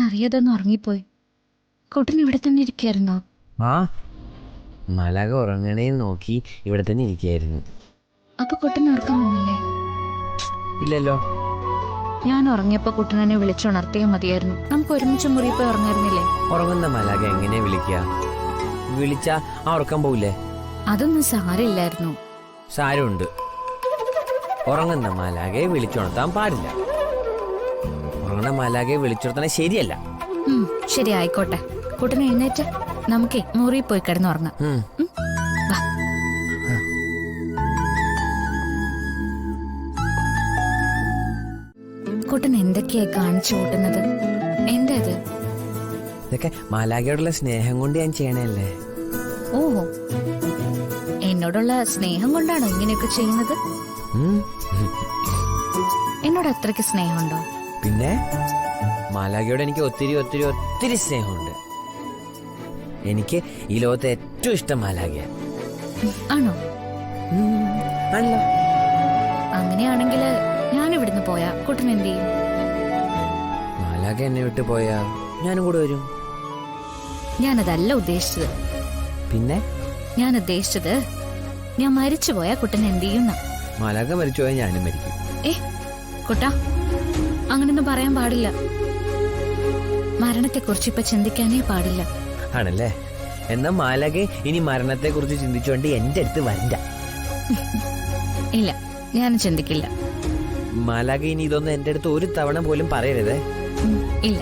അറിയാതൊന്ന് ഉറങ്ങിപ്പോയി. കുട്ടൻ ഇവിടെ തന്നെ ഇരിക്കായിരുന്നോ? ആ, മാലാഖ ഉറങ്ങണേ നോക്കി ഇവിടെ തന്നെ ഇരിക്കുകയായിരുന്നു. അപ്പൊ കുട്ടൻ ഉറക്കം വന്നില്ലേ? ഇല്ലല്ലോ. ഞാൻ ഉറങ്ങിയപ്പോ കുട്ടൻ എന്നെ വിളിച്ചുണർത്തിയാൽ മതിയായിരുന്നു. നമുക്ക് ഒരുമിച്ച് മുറി പോയി ഉറങ്ങായിരുന്നില്ലേ? ഉറങ്ങുന്ന മാലാഖ എങ്ങനെ വിളിക്കുക? വിളിച്ചാ ആ ഉറക്കം പോവില്ലേ? അതൊന്നും സാരമില്ലായിരുന്നു. സാരമുണ്ട്. ഉറങ്ങുന്ന മാലാഖയെ വിളിച്ചുണർത്താൻ പാടില്ല. ഉറങ്ങുന്ന മാലാഖയെ വിളിച്ചുണർത്താൻ ശരിയല്ല. ശരി, ആയിക്കോട്ടെ. കുട്ടൻ എഴുന്നേറ്റ് നമുക്കേ മുറി പോയി കിടന്നുറങ്ങാം. വാ. കുട്ടൻ എന്തൊക്കെയായി കാണിച്ചു കൂട്ടുന്നത്? എന്താ ഇത്? ഇതൊക്കെ മാലാഖയോടുള്ള സ്നേഹം കൊണ്ട് ഞാൻ ചെയ്യണല്ലേ. ഓഹോ, എന്നോടുള്ള സ്നേഹം കൊണ്ടാണോ ഇങ്ങനെയൊക്കെ ചെയ്യുന്നത്? എന്നോട് അത്രയ്ക്ക് സ്നേഹമുണ്ടോ? പിന്നെ മാലാഖയോട് എനിക്ക് ഒത്തിരി ഒത്തിരി ഒത്തിരി സ്നേഹമുണ്ട്. എനിക്ക് ഈ ലോകത്തെ ഏറ്റവും ഇഷ്ടം മാലാഖയാ. ആണോ? ആണല്ലോ. അങ്ങനെയാണെങ്കിൽ ഞാൻ ഇവിടുന്ന് പോയാ കുട്ടൻ എന്ത് ചെയ്യും? മാലാഖ എന്നെ വിട്ടു പോയാ ഞാനും കൂടെ വരും. ഞാനതല്ല ഉദ്ദേശിച്ചത്. പിന്നെ ഞാൻ ഉദ്ദേശിച്ചത് ഞാൻ മരിച്ചു പോയാ കുട്ടൻ എന്ത് ചെയ്യുന്ന? മാലാഖ മരിച്ചു പോയാൽ ഞാനും മരിക്കും. കുട്ടാ, അങ്ങനൊന്നും പറയാൻ പാടില്ല. മരണത്തെക്കുറിച്ച് ഇപ്പൊ ചിന്തിക്കാനേ പാടില്ല. ആണല്ലേ? എന്നാ മാലാഖ ഇനി മരണത്തെ കുറിച്ച് ചിന്തിച്ചുകൊണ്ട് എന്റെ അടുത്ത് വരണ്ട. ഇല്ല, ഞാൻ ചിന്തിക്കില്ല. മാലാഖ ഇനി ഇതൊന്നും എന്റെ അടുത്ത് ഒരു തവണ പോലും പറയരുതേ. ഇല്ല,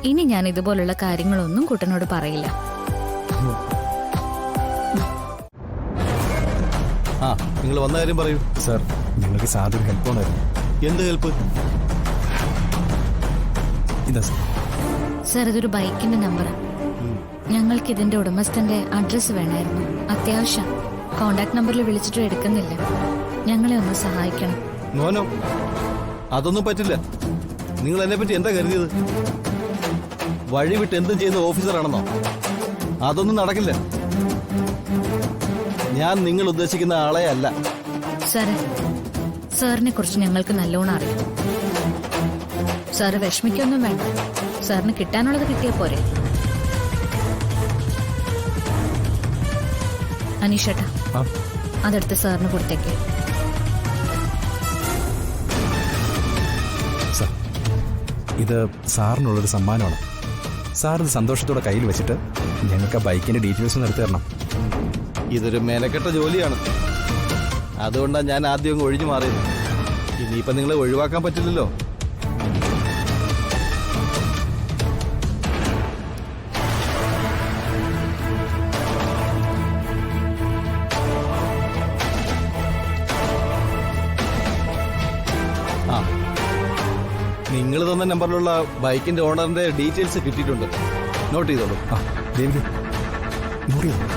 ഇനി ഞാൻ ഇതുപോലുള്ള കാര്യങ്ങളൊന്നും കുട്ടനോട് പറയില്ല. ആ, നിങ്ങൾ വന്ന കാര്യം പറയൂ. സർ, ഞങ്ങൾക്ക് സാറിന് ഹെൽപ്പ് ഉണ്ടായിരുന്നു. എന്ത് ഹെൽപ്പ്? ഇതാ സർ. സർ, ഇതൊരു ബൈക്കിന്റെ നമ്പറാ. ഞങ്ങൾക്ക് ഇതിന്റെ ഉടമസ്ഥന്റെ അഡ്രസ് വേണമായിരുന്നു. അത്യാവശ്യം. കോണ്ടാക്ട് നമ്പറിൽ വിളിച്ചിട്ടും എടുക്കുന്നില്ല. ഞങ്ങളെ ഒന്ന് സഹായിക്കണം. നോനോ, അതൊന്നും പറ്റില്ല. നിങ്ങൾ എന്നെ പറ്റി എന്താ കരുതിയത്? വഴി വിട്ട് എന്തും ചെയ്യുന്ന ഓഫീസറാണെന്നോ? അതൊന്നും നടക്കില്ല. ഞാൻ നിങ്ങൾ ഉദ്ദേശിക്കുന്ന ആളെ അല്ല. സാറേ, സാറിനെ കുറിച്ച് ഞങ്ങൾക്ക് നല്ലോണം അറിയാം. സാറ് വിഷമിക്കൊന്നും വേണ്ട. സാറിന് കിട്ടാനുള്ളത് കിട്ടിയ പോരെ. അനീഷേട്ടാ, അതെടുത്ത് സാറിന് കൊടുത്തേക്ക്. സർ, ഇത് സാറിനുള്ളൊരു സമ്മാനമാണ്. സാർ ഇത് സന്തോഷത്തോടെ കയ്യിൽ വെച്ചിട്ട് ഞങ്ങൾക്ക് ആ ബൈക്കിന്റെ ഡീറ്റെയിൽസ് എടുത്തു തരണം. ഇതൊരു മെനക്കെട്ട ജോലിയാണ്. അതുകൊണ്ടാണ് ഞാൻ ആദ്യം അങ്ങ് ഒഴിഞ്ഞു മാറിയത്. ഇനിയിപ്പം നിങ്ങളെ ഒഴിവാക്കാൻ പറ്റില്ലല്ലോ. ആ, നിങ്ങൾ തന്ന നമ്പറിലുള്ള ബൈക്കിന്റെ ഓണറിന്റെ ഡീറ്റെയിൽസ് കിട്ടിയിട്ടുണ്ട്. നോട്ട് ചെയ്തോളൂ. ആ, ഡേവിഡ്, നോട്ട് ചെയ്തോ.